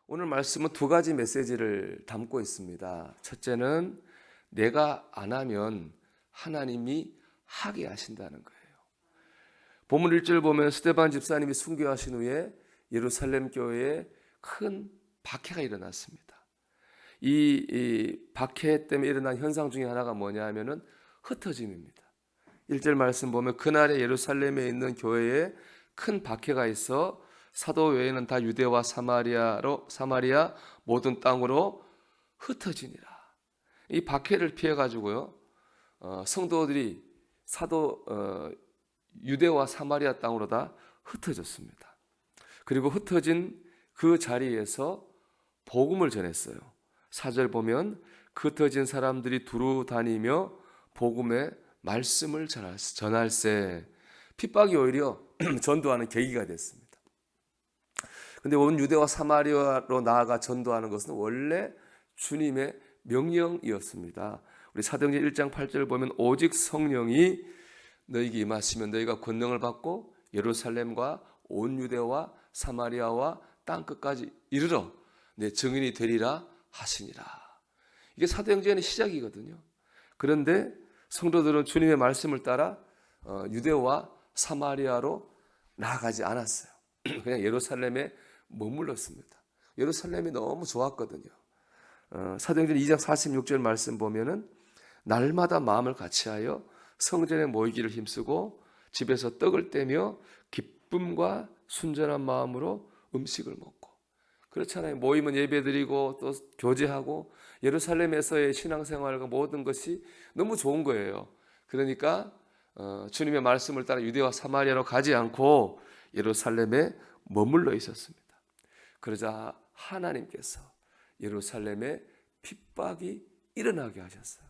오늘 말씀은 두 가지 메시지를 담고 있습니다. 첫째는 내가 안 하면 하나님이 하게 하신다는 거예요. 본문 1절 보면 스데반 집사님이 순교하신 후에 예루살렘 교회에 큰 박해가 일어났습니다. 이 박해 때문에 일어난 현상 중에 하나가 뭐냐 하면은 흩어짐입니다. 1절 말씀 보면 그날에 예루살렘에 있는 교회에 큰 박해가 있어 사도 외에는 다 유대와 사마리아 모든 땅으로 흩어지니라. 이 박해를 피해 가지고요, 성도들이 유대와 사마리아 땅으로 다 흩어졌습니다. 그리고 흩어진 그 자리에서 복음을 전했어요. 4절 보면 흩어진 사람들이 두루 다니며 복음의 말씀을 전할세. 핍박이 오히려 전도하는 계기가 됐습니다. 근데 온 유대와 사마리아로 나아가 전도하는 것은 원래 주님의 명령이었습니다. 우리 사도행전 1장 8절을 보면 오직 성령이 너희에게 임하시면 너희가 권능을 받고 예루살렘과 온 유대와 사마리아와 땅끝까지 이르러 내 증인이 되리라 하시니라. 이게 사도행전의 시작이거든요. 그런데 성도들은 주님의 말씀을 따라 유대와 사마리아로 나아가지 않았어요. 그냥 예루살렘에 머물렀습니다. 예루살렘이 너무 좋았거든요. 사도행전 2장 46절 말씀 보면은 날마다 마음을 같이하여 성전에 모이기를 힘쓰고 집에서 떡을 떼며 기쁨과 순전한 마음으로 음식을 먹고, 그렇잖아요. 모이면 예배드리고 또 교제하고 예루살렘에서의 신앙생활과 모든 것이 너무 좋은 거예요. 그러니까 주님의 말씀을 따라 유대와 사마리아로 가지 않고 예루살렘에 머물러 있었습니다. 그러자 하나님께서 예루살렘에 핍박이 일어나게 하셨어요.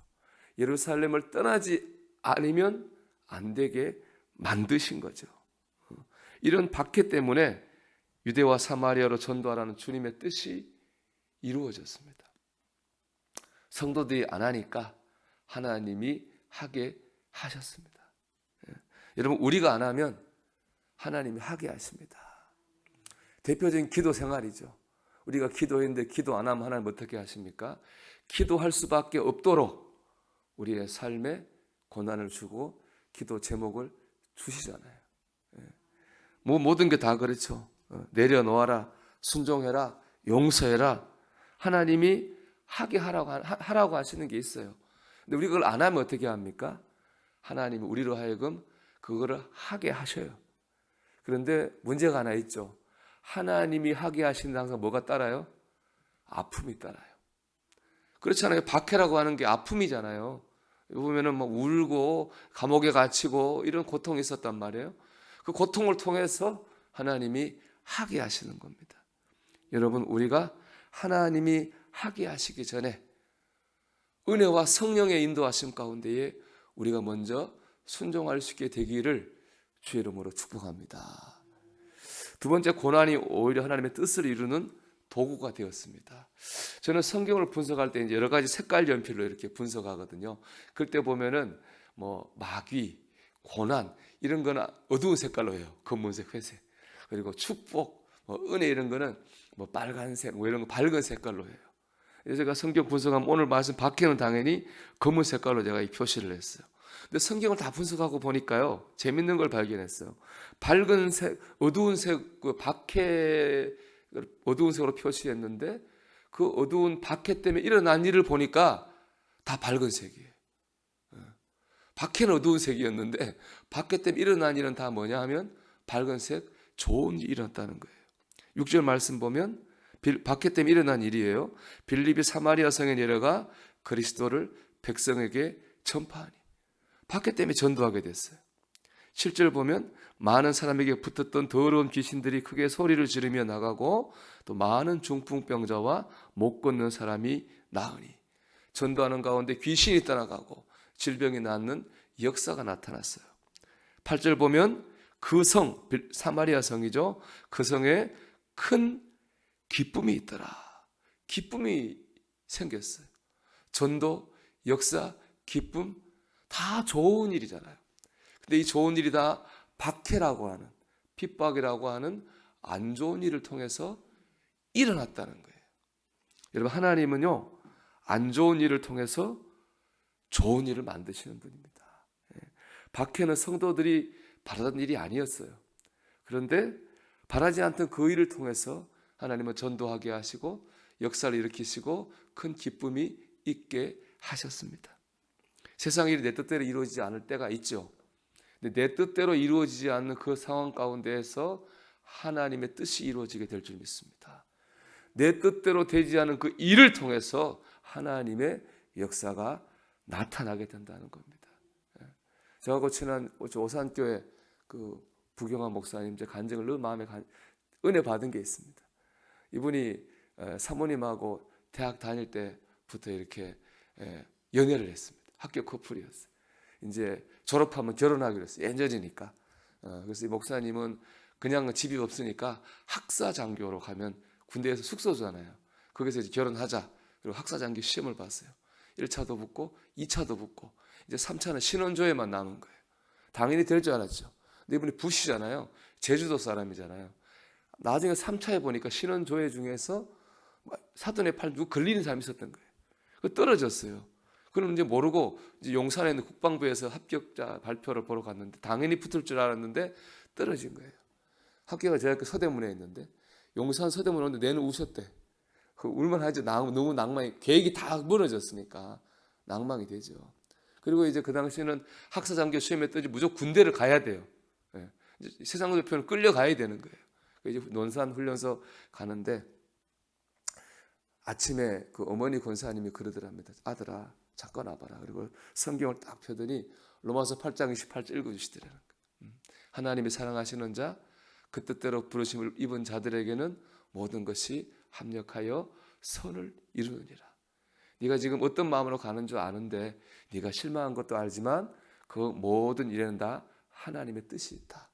예루살렘을 떠나지 않으면 안 되게 만드신 거죠. 이런 박해 때문에 유대와 사마리아로 전도하라는 주님의 뜻이 이루어졌습니다. 성도들이 안 하니까 하나님이 하게 하셨습니다. 여러분, 우리가 안 하면 하나님이 하게 하십니다. 대표적인 기도 생활이죠. 우리가 기도했는데 기도 안 하면 하나님 어떻게 하십니까? 기도할 수밖에 없도록 우리의 삶에 고난을 주고 기도 제목을 주시잖아요. 모든 게 다 그렇죠. 내려놓아라, 순종해라, 용서해라. 하나님이 하게 하라고 하시는 게 있어요. 근데 우리가 그걸 안 하면 어떻게 합니까? 하나님이 우리로 하여금 그거를 하게 하셔요. 그런데 문제가 하나 있죠. 하나님이 하게 하시는 항상 뭐가 따라요? 아픔이 따라요. 그렇잖아요. 박해라고 하는 게 아픔이잖아요. 보면은 막 울고 감옥에 갇히고 이런 고통이 있었단 말이에요. 그 고통을 통해서 하나님이 하게 하시는 겁니다. 여러분, 우리가 하나님이 하게 하시기 전에 은혜와 성령의 인도하심 가운데에 우리가 먼저 순종할 수 있게 되기를 주의 이름으로 축복합니다. 두 번째, 고난이 오히려 하나님의 뜻을 이루는 도구가 되었습니다. 저는 성경을 분석할 때 이제 여러 가지 색깔 연필로 이렇게 분석하거든요. 그때 보면은 마귀, 고난 이런 거는 어두운 색깔로 해요. 검은색, 회색. 그리고 축복, 은혜 이런 거는 빨간색, 이런 거 밝은 색깔로 해요. 제가 성경 분석하면 오늘 말씀 박해는 당연히 검은 색깔로 제가 이 표시를 했어요. 근데 성경을 다 분석하고 보니까요, 재밌는 걸 발견했어요. 밝은 색, 어두운 색, 그 박해 어두운 색으로 표시했는데 그 어두운 박해 때문에 일어난 일을 보니까 다 밝은 색이에요. 박해는 어두운 색이었는데 박해 때문에 일어난 일은 다 뭐냐 하면 밝은 색, 좋은 일이 일어났다는 거예요. 6절 말씀 보면 박해 때문에 일어난 일이에요. 빌립이 사마리아 성에 내려가 그리스도를 백성에게 전파하니. 박해 때문에 전도하게 됐어요. 7절 보면 많은 사람에게 붙었던 더러운 귀신들이 크게 소리를 지르며 나가고 또 많은 중풍병자와 못 걷는 사람이 나으니. 전도하는 가운데 귀신이 떠나가고 질병이 낫는 역사가 나타났어요. 8절 보면 그 성, 사마리아 성이죠. 그 성에 큰 기쁨이 있더라. 기쁨이 생겼어요. 전도, 역사, 기쁨 다 좋은 일이잖아요. 근데 이 좋은 일이 다 박해라고 하는, 핍박이라고 하는 안 좋은 일을 통해서 일어났다는 거예요. 여러분, 하나님은요, 안 좋은 일을 통해서 좋은 일을 만드시는 분입니다. 박해는 성도들이 바라던 일이 아니었어요. 그런데 바라지 않던 그 일을 통해서 하나님은 전도하게 하시고 역사를 일으키시고 큰 기쁨이 있게 하셨습니다. 세상 일이 내 뜻대로 이루어지지 않을 때가 있죠. 근데 내 뜻대로 이루어지지 않는 그 상황 가운데에서 하나님의 뜻이 이루어지게 될 줄 믿습니다. 내 뜻대로 되지 않은 그 일을 통해서 하나님의 역사가 나타나게 된다는 겁니다. 저하고 친한 오산교회 그 부경환 목사님 제 간증을 늘 마음에 은혜 받은 게 있습니다. 이분이 사모님하고 대학 다닐 때부터 이렇게 연애를 했습니다. 학교 커플이었어요. 이제 졸업하면 결혼하기로 했어요. 예전이니까. 그래서 이 목사님은 그냥 집이 없으니까 학사장교로 가면 군대에서 숙소잖아요. 거기서 이제 결혼하자. 그리고 학사장교 시험을 봤어요. 1차도 붙고 2차도 붙고 이제 3차는 신혼조회만 남은 거예요. 당연히 될 줄 알았죠. 근데 이분이 부시잖아요. 제주도 사람이잖아요. 나중에 3차에 보니까 신혼조회 중에서 사돈의 팔 누구 걸리는 사람이 있었던 거예요. 그 떨어졌어요. 그럼 이제 모르고 이제 용산에 있는 국방부에서 합격자 발표를 보러 갔는데 당연히 붙을 줄 알았는데 떨어진 거예요. 학교가 제 학교 서대문에 있는데 용산 서대문 오는데 내는 우셨대. 그 울만하죠. 너무 낭만이 계획이 다 무너졌으니까 낭망이 되죠. 그리고 이제 그 당시에는 학사장교 시험에 뜨지 무조건 군대를 가야 돼요. 예. 세상으로 표현은 끌려가야 되는 거예요. 이제 논산 훈련소 가는데 아침에 그 어머니 권사님이 그러더랍니다. 아들아 잠깐 와봐라. 그리고 성경을 딱 펴더니 로마서 8장 28절 읽어주시더라는 거예요. 하나님이 사랑하시는 자 그 뜻대로 부르심을 입은 자들에게는 모든 것이 합력하여 선을 이루느니라. 네가 지금 어떤 마음으로 가는 줄 아는데 네가 실망한 것도 알지만 그 모든 일에는 다 하나님의 뜻이 있다.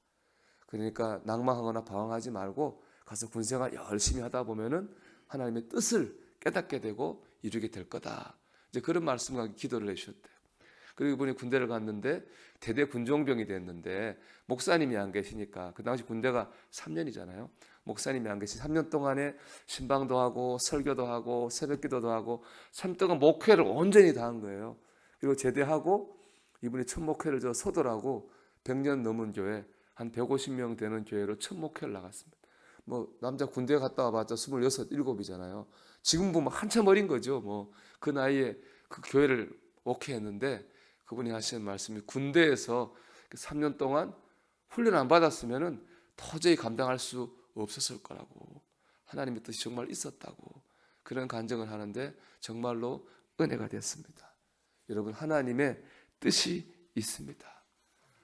그러니까 낭망하거나 방황하지 말고 가서 군생활 열심히 하다 보면은 하나님의 뜻을 깨닫게 되고 이루게 될 거다. 이제 그런 말씀과 기도를 해주셨대요. 그리고 이분이 군대를 갔는데 대대 군종병이 됐는데 목사님이 안 계시니까 그 당시 군대가 3년이잖아요. 목사님이 안 계신 3년 동안에 신방도 하고 설교도 하고 새벽기도도 하고 3년 동안 목회를 온전히 다 한 거예요. 그리고 제대하고 이분이 첫 목회를 저 소도라고 100년 넘은 교회 한 150명 되는 교회로 첫 목회를 나갔습니다. 뭐 남자 군대 갔다 와봤자 26, 7이잖아요. 지금 보면 한참 어린 거죠. 뭐 그 나이에 그 교회를 목회했는데 그분이 하시는 말씀이 군대에서 3년 동안 훈련 안 받았으면은 도저히 감당할 수 없었을 거라고. 하나님의 뜻이 정말 있었다고. 그런 간증을 하는데 정말로 은혜가 됐습니다. 여러분, 하나님의 뜻이 있습니다.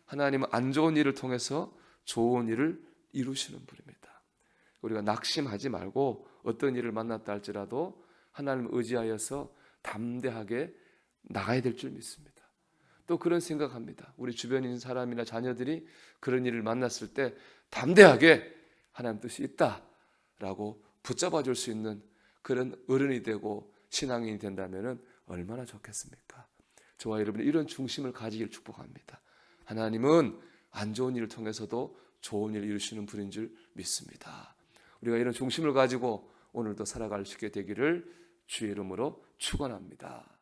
하나님은 안 좋은 일을 통해서 좋은 일을 이루시는 분입니다. 우리가 낙심하지 말고 어떤 일을 만났다 할지라도 하나님을 의지하여서 담대하게 나가야 될 줄 믿습니다. 또 그런 생각합니다. 우리 주변에 있는 사람이나 자녀들이 그런 일을 만났을 때 담대하게 하나님 뜻이 있다라고 붙잡아 줄 수 있는 그런 어른이 되고 신앙인이 된다면 얼마나 좋겠습니까? 저와 여러분이 이런 중심을 가지길 축복합니다. 하나님은 안 좋은 일을 통해서도 좋은 일을 이루시는 분인 줄 믿습니다. 우리가 이런 중심을 가지고 오늘도 살아갈 수 있게 되기를 주의 이름으로 축원합니다.